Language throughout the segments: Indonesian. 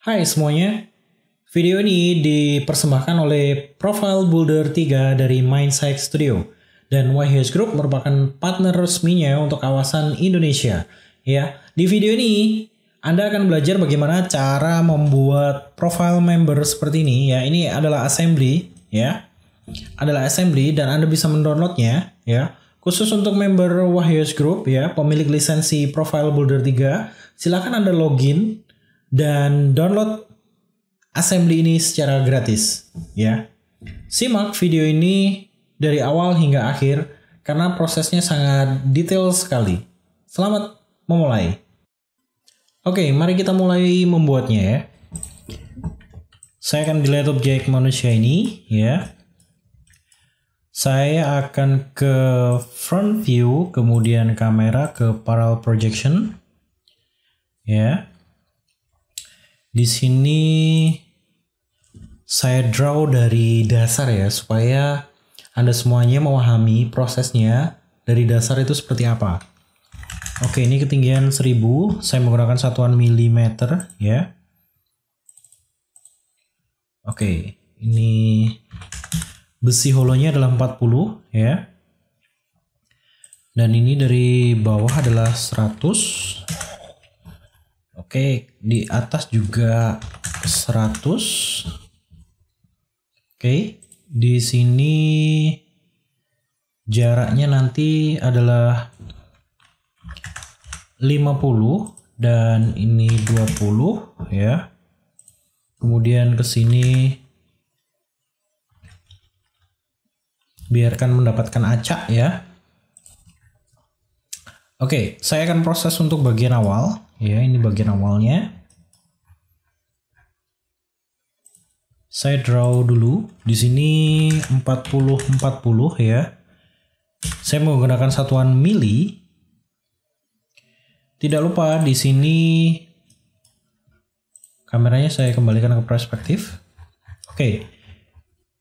Hai semuanya, video ini dipersembahkan oleh Profile Builder 3 dari Mindsight Studio dan YHS Group merupakan partner resminya untuk kawasan Indonesia. Ya, di video ini Anda akan belajar bagaimana cara membuat profile member seperti ini. Ya, ini adalah assembly, ya, dan Anda bisa mendownloadnya, ya. Khusus untuk member YHS Group, ya, pemilik lisensi Profile Builder 3, silakan Anda login dan download assembly ini secara gratis, ya. Simak video ini dari awal hingga akhir karena prosesnya sangat detail sekali. Selamat memulai. Oke, mari kita mulai membuatnya ya. Saya akan delete objek manusia ini, ya. Saya akan ke front view, kemudian kamera ke parallel projection, ya. Di sini saya draw dari dasar ya, supaya Anda semuanya memahami prosesnya dari dasar itu seperti apa. Oke, ini ketinggian 1000, saya menggunakan satuan milimeter ya. Oke, ini besi holonya adalah 40 ya. Dan ini dari bawah adalah 100. Oke, di atas juga 100. Oke, di sini jaraknya nanti adalah 50 dan ini 20 ya. Kemudian ke sini biarkan mendapatkan acak ya. Oke, saya akan proses untuk bagian awal. Ya, ini bagian awalnya. Saya draw dulu. Di sini 40 ya. Saya menggunakan satuan mili. Tidak lupa di sini kameranya saya kembalikan ke perspektif. Oke.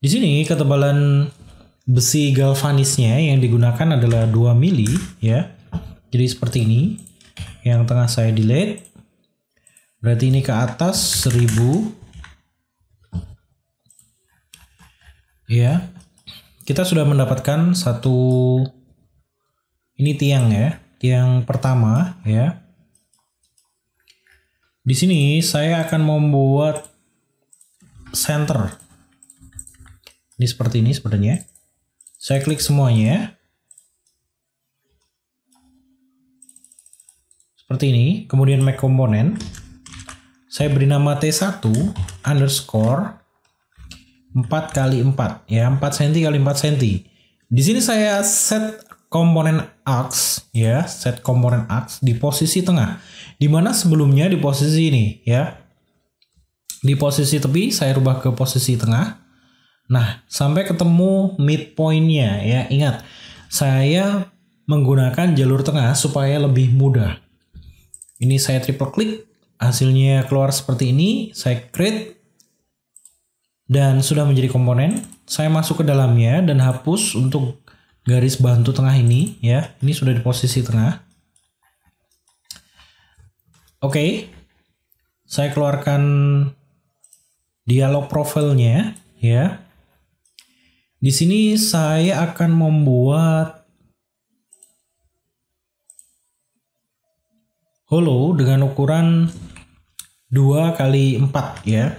Di sini ketebalan besi galvanisnya yang digunakan adalah 2 mili ya. Jadi seperti ini. Yang tengah saya delete, berarti ini ke atas 1000 ya. Kita sudah mendapatkan satu, ini tiang ya, tiang pertama ya. Di sini saya akan membuat center, ini seperti ini sebenarnya. Saya klik semuanya seperti ini, kemudian make komponen. Saya beri nama T1 underscore 4x4 ya, 4 cm kali 4 cm. Di sini saya set komponen ax ya, set komponen ax di posisi tengah. Dimana sebelumnya di posisi ini ya. Di posisi tepi saya rubah ke posisi tengah. Nah, sampai ketemu midpointnya ya. Ingat, saya menggunakan jalur tengah supaya lebih mudah. Ini saya triple klik, hasilnya keluar seperti ini. Saya create dan sudah menjadi komponen. Saya masuk ke dalamnya dan hapus untuk garis bantu tengah ini ya. Ini sudah di posisi tengah. Oke, saya keluarkan dialog profilnya ya. Di sini saya akan membuat holo dengan ukuran 2x4 ya.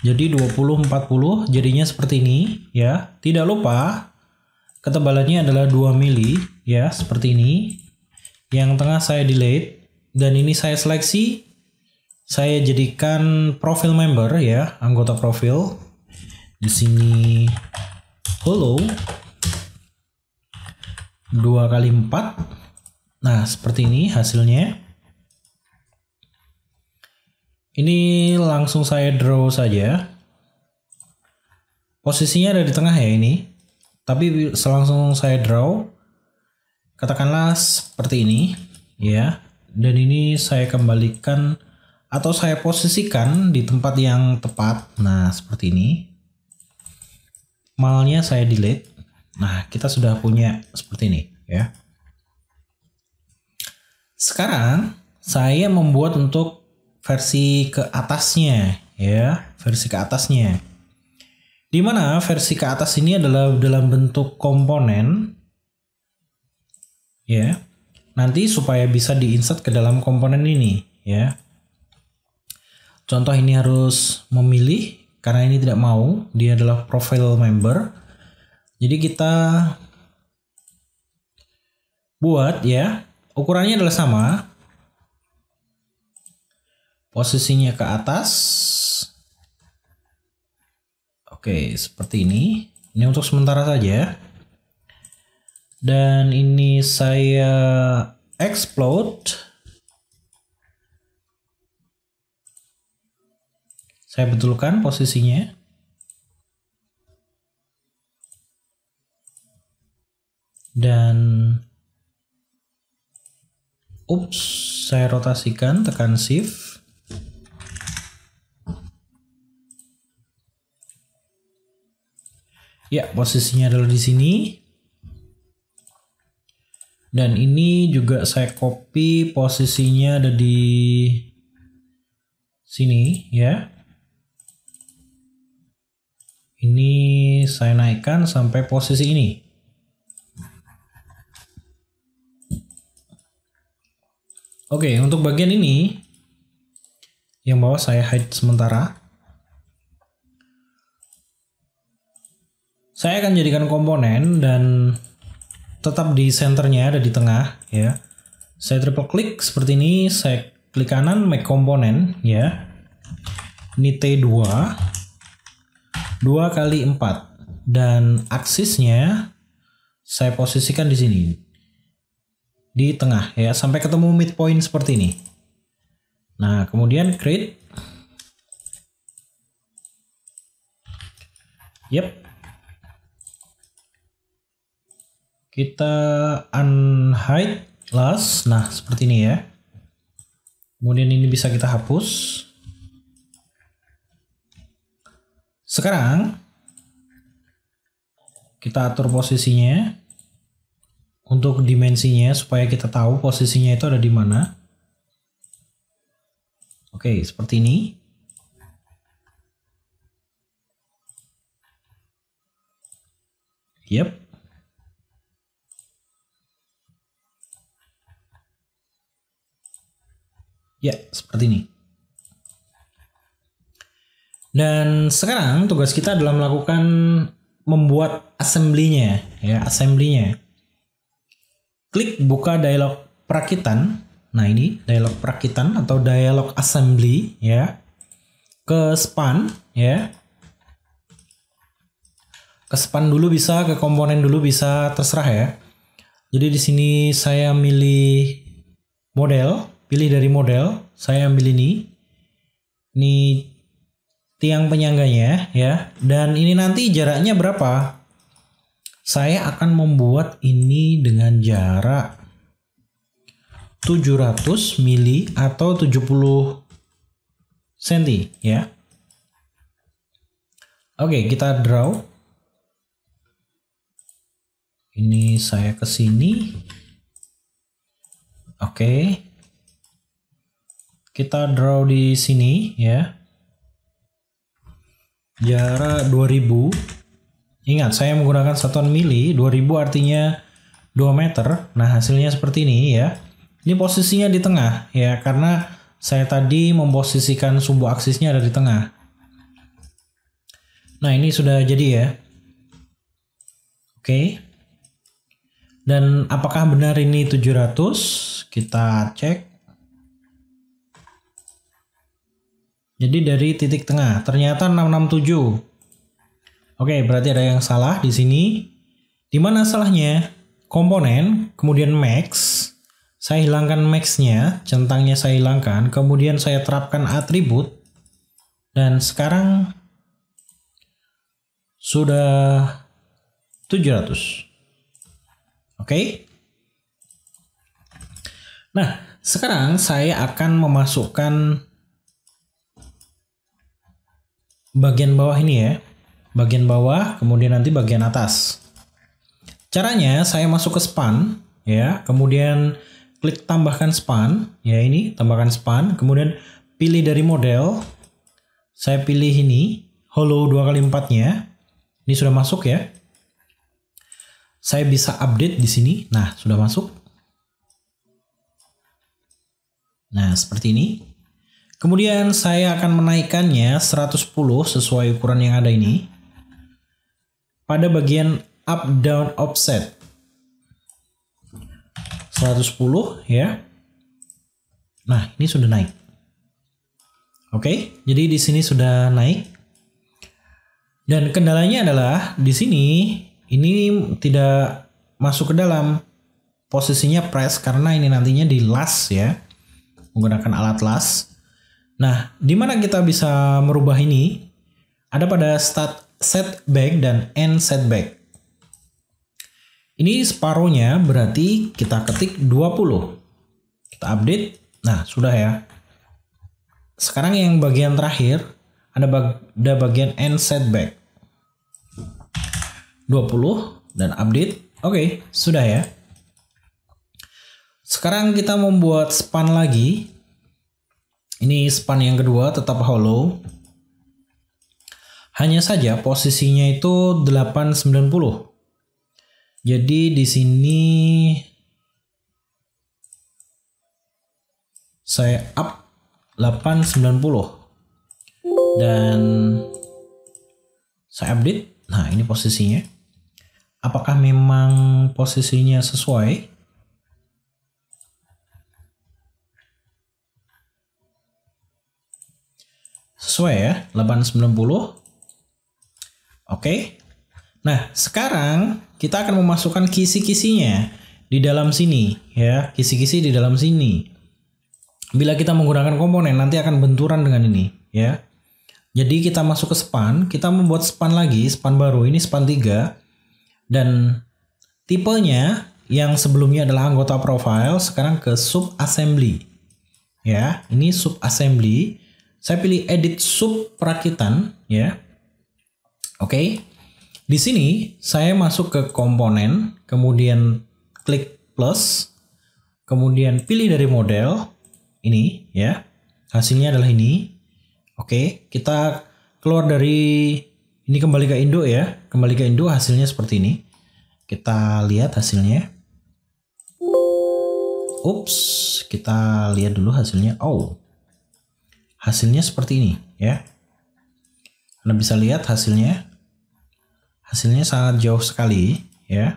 Jadi 20-40 jadinya seperti ini ya. Tidak lupa ketebalannya adalah 2 mili ya, seperti ini. Yang tengah saya delete dan ini saya seleksi. Saya jadikan profil member ya, anggota profil. Di sini holo 2x4. Nah, seperti ini hasilnya. Ini langsung saya draw saja. Posisinya ada di tengah ya ini. Tapi langsung saya draw. Katakanlah seperti ini ya. Dan ini saya kembalikan atau saya posisikan di tempat yang tepat. Nah, seperti ini. Malnya saya delete. Nah, kita sudah punya seperti ini ya. Sekarang saya membuat untuk versi ke atasnya ya, versi ke atasnya. Di mana versi ke atas ini adalah dalam bentuk komponen ya. Nanti supaya bisa diinsert ke dalam komponen ini ya. Contoh ini harus memilih karena ini tidak mau, dia adalah profile member. Jadi kita buat ya, ukurannya adalah sama. Posisinya ke atas. Oke, seperti ini. Ini untuk sementara saja. Dan ini saya explode. Saya betulkan posisinya. Dan saya rotasikan, tekan shift. Ya, posisinya adalah di sini. Dan ini juga saya copy, posisinya ada di sini ya. Ini saya naikkan sampai posisi ini. Oke, untuk bagian ini yang bawah saya hide sementara. Saya akan jadikan komponen dan tetap di senternya, ada di tengah ya. Saya triple klik seperti ini, saya klik kanan make komponen ya. Ini T2 2 kali 4 dan aksisnya saya posisikan di sini. Di tengah ya, sampai ketemu midpoint seperti ini. Nah, kemudian create. Yep. Kita unhide last. Nah, seperti ini ya. Kemudian ini bisa kita hapus. Sekarang kita atur posisinya untuk dimensinya supaya kita tahu posisinya itu ada di mana. Oke, seperti ini. Yep. Ya, seperti ini. Dan sekarang tugas kita adalah melakukan membuat assembly-nya ya, assembly-nya. Klik buka dialog perakitan. Nah, ini dialog perakitan atau dialog assembly ya. Ke span ya. Ke span dulu bisa, ke komponen dulu bisa, terserah ya. Jadi di sini saya milih model. Pilih dari model, saya ambil ini. Ini tiang penyangganya ya. Dan ini nanti jaraknya berapa? Saya akan membuat ini dengan jarak 700 mili atau 70 cm ya. Oke, kita draw. Ini saya ke sini. Oke. Kita draw di sini ya. Jarak 2000. Ingat, saya menggunakan satuan mili. 2000 artinya 2 meter. Nah, hasilnya seperti ini ya. Ini posisinya di tengah ya, karena saya tadi memposisikan sumbu aksisnya ada di tengah. Nah, ini sudah jadi ya. Oke. Dan apakah benar ini 700? Kita cek. Jadi dari titik tengah, ternyata 667. Oke, berarti ada yang salah di sini. Di mana salahnya? Komponen, kemudian max. Saya hilangkan max-nya, centangnya saya hilangkan. Kemudian saya terapkan atribut. Dan sekarang sudah 700. Oke. Nah, sekarang saya akan memasukkan bagian bawah ini ya. Bagian bawah, kemudian nanti bagian atas. Caranya saya masuk ke span ya, kemudian klik tambahkan span ya, ini tambahkan span, kemudian pilih dari model. Saya pilih ini, hollow 2x4-nya. Ini sudah masuk ya. Saya bisa update di sini. Nah, sudah masuk. Nah, seperti ini. Kemudian saya akan menaikkannya 110 sesuai ukuran yang ada ini. Pada bagian up down offset. 110 ya. Nah, ini sudah naik. Oke, jadi di sini sudah naik. Dan kendalanya adalah di sini ini tidak masuk ke dalam. Posisinya press karena ini nantinya di las ya. Menggunakan alat las. Nah, di mana kita bisa merubah ini? Ada pada start setback dan end setback. Ini separuhnya berarti kita ketik 20. Kita update. Nah, sudah ya. Sekarang yang bagian terakhir ada bagian end setback. 20 dan update. Oke, sudah ya. Sekarang kita membuat span lagi. Ini span yang kedua tetap hollow. Hanya saja posisinya itu 890. Jadi di sini saya up 890 dan saya update. Nah, ini posisinya. Apakah memang posisinya sesuai? Sesuai ya, 890. Oke. Nah, sekarang kita akan memasukkan kisi-kisinya di dalam sini ya, kisi-kisi di dalam sini. Bila kita menggunakan komponen nanti akan benturan dengan ini ya. Jadi kita masuk ke span, kita membuat span lagi, span baru, ini span 3 dan tipenya yang sebelumnya adalah anggota profile sekarang ke sub assembly. Ya, ini sub assembly. Saya pilih edit sub perakitan ya. Oke. Di sini saya masuk ke komponen, kemudian klik plus, kemudian pilih dari model ini ya. Hasilnya adalah ini. Oke, kita keluar dari ini kembali ke Indo ya. Kembali ke Indo hasilnya seperti ini. Kita lihat hasilnya. Ups, kita lihat dulu hasilnya. Oh. Hasilnya seperti ini ya. Anda bisa lihat hasilnya. Hasilnya sangat jauh sekali ya.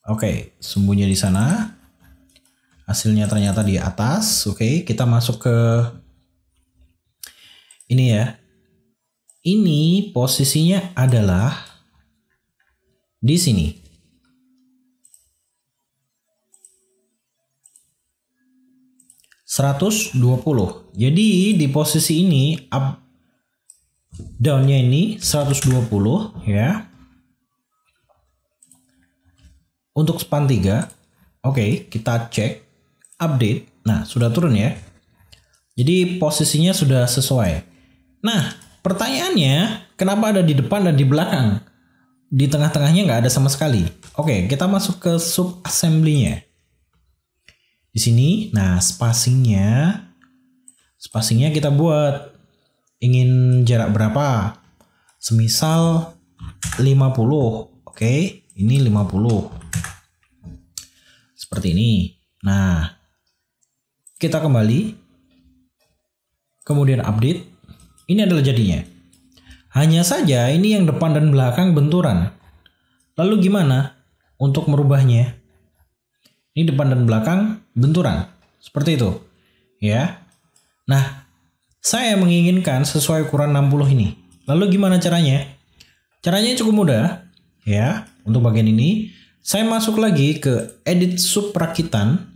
Oke, sembunyi di sana. Hasilnya ternyata di atas. Oke, kita masuk ke ini ya. Ini posisinya adalah di sini. $120. Jadi di posisi ini up down-nya ini 120 ya. Untuk span 3. Oke, kita cek update. Nah, sudah turun ya. Jadi posisinya sudah sesuai. Nah, pertanyaannya kenapa ada di depan dan di belakang? Di tengah-tengahnya nggak ada sama sekali. Oke, kita masuk ke sub assembly-nya. Di sini, nah spacingnya kita buat ingin jarak berapa? Semisal 50. Oke, ini 50. Seperti ini. Nah, kita kembali. Kemudian update. Ini adalah jadinya. Hanya saja ini yang depan dan belakang benturan. Lalu gimana untuk merubahnya? Ini depan dan belakang benturan. Seperti itu. Ya. Nah, saya menginginkan sesuai ukuran 60 ini. Lalu gimana caranya? Caranya cukup mudah. Ya. Untuk bagian ini, saya masuk lagi ke edit sub perakitan.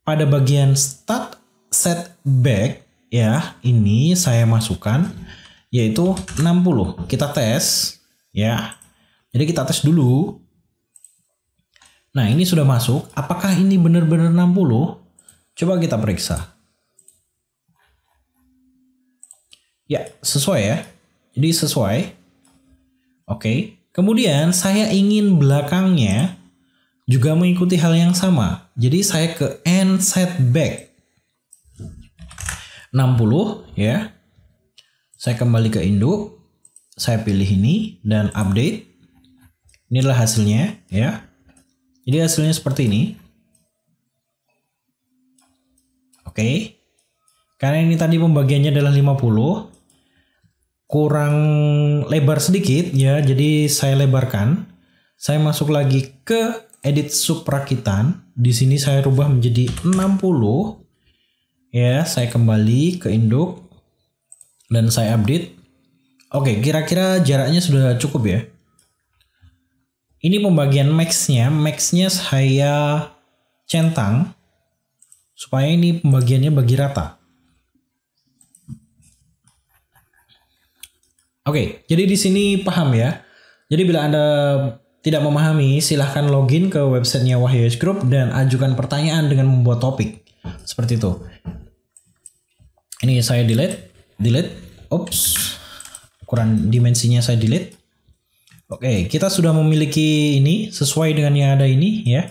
Pada bagian start setback. Ya. Ini saya masukkan. Yaitu 60. Kita tes. Ya. Jadi kita tes dulu. Nah, ini sudah masuk. Apakah ini benar-benar 60? Coba kita periksa. Ya, sesuai ya. Jadi sesuai. Oke. Kemudian saya ingin belakangnya juga mengikuti hal yang sama. Jadi saya ke end and setback 60 ya. Saya kembali ke induk, saya pilih ini dan update. Inilah hasilnya ya. Jadi hasilnya seperti ini. Oke. Karena ini tadi pembagiannya adalah 50, kurang lebar sedikit ya, jadi saya lebarkan. Saya masuk lagi ke edit subrakitan. Di sini saya rubah menjadi 60. Ya, saya kembali ke induk dan saya update. Oke, kira-kira jaraknya sudah cukup ya. Ini pembagian max-nya saya centang supaya ini pembagiannya bagi rata. Oke, jadi di sini paham ya. Jadi bila Anda tidak memahami, silahkan login ke websitenya Wahyu Group dan ajukan pertanyaan dengan membuat topik. Seperti itu. Ini saya delete. Oops. Ukuran dimensinya saya delete. Oke, kita sudah memiliki ini sesuai dengan yang ada ini ya.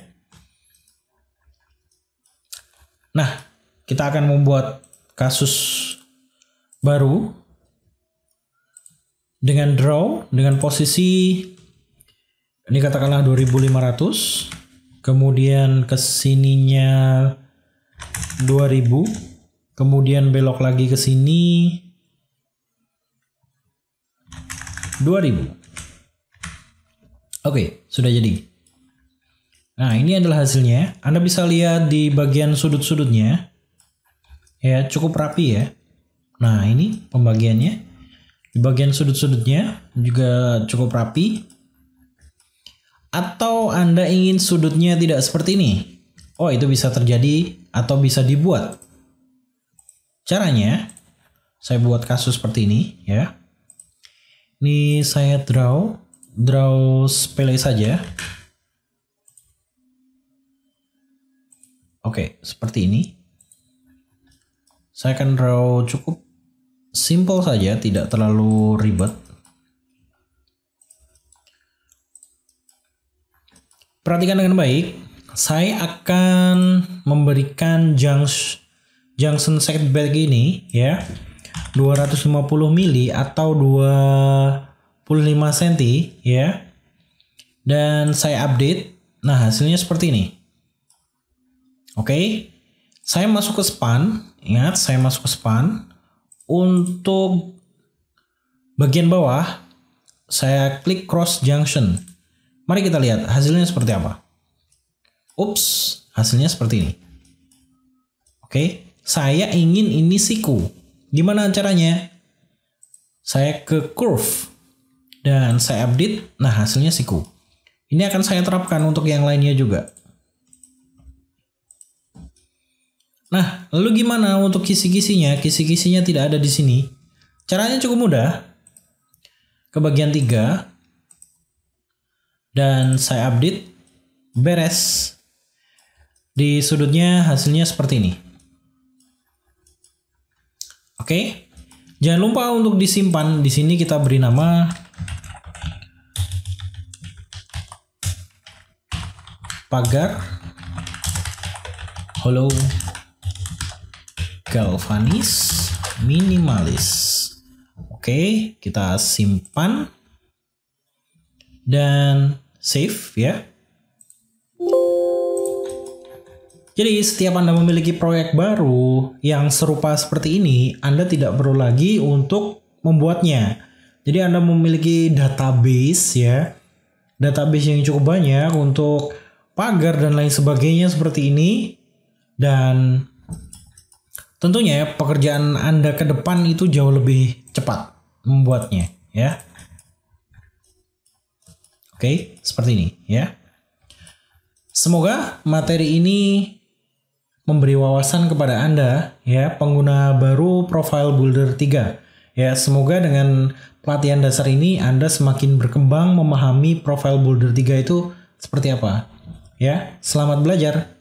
Nah, kita akan membuat kasus baru dengan draw dengan posisi ini katakanlah 2500, kemudian kesininya 2000, kemudian belok lagi ke sini 2000. Oke, sudah jadi. Nah, ini adalah hasilnya. Anda bisa lihat di bagian sudut-sudutnya. Ya, cukup rapi ya. Nah, ini pembagiannya. Di bagian sudut-sudutnya juga cukup rapi. Atau Anda ingin sudutnya tidak seperti ini? Oh, itu bisa terjadi atau bisa dibuat. Caranya, saya buat kasus seperti ini ya. Ini saya draw sepele saja. Oke, seperti ini. Saya akan draw cukup simple saja, tidak terlalu ribet. Perhatikan dengan baik. Saya akan memberikan junction setback ini ya 250 mili atau 25 cm ya. Dan saya update. Nah, hasilnya seperti ini. Oke. Saya masuk ke span. Ingat, saya masuk ke span. Untuk bagian bawah saya klik cross junction. Mari kita lihat hasilnya seperti apa. Ups, hasilnya seperti ini. Oke, saya ingin ini siku. Gimana caranya? Saya ke curve dan saya update. Nah, hasilnya siku. Ini akan saya terapkan untuk yang lainnya juga. Nah, lalu gimana untuk kisi-kisinya? Kisi-kisinya tidak ada di sini. Caranya cukup mudah. Ke bagian 3 dan saya update, beres. Di sudutnya hasilnya seperti ini. Oke, jangan lupa untuk disimpan. Di sini kita beri nama pagar hollow galvanis minimalis. Oke, kita simpan dan save ya. Jadi setiap Anda memiliki proyek baru yang serupa seperti ini, Anda tidak perlu lagi untuk membuatnya. Jadi Anda memiliki database ya. Database yang cukup banyak untuk pagar dan lain sebagainya seperti ini. Dan tentunya pekerjaan Anda ke depan itu jauh lebih cepat membuatnya ya. Oke, seperti ini ya. Semoga materi ini memberi wawasan kepada Anda ya, pengguna baru Profile Builder 3. Ya, semoga dengan pelatihan dasar ini Anda semakin berkembang memahami Profile Builder 3 itu seperti apa. Ya, selamat belajar.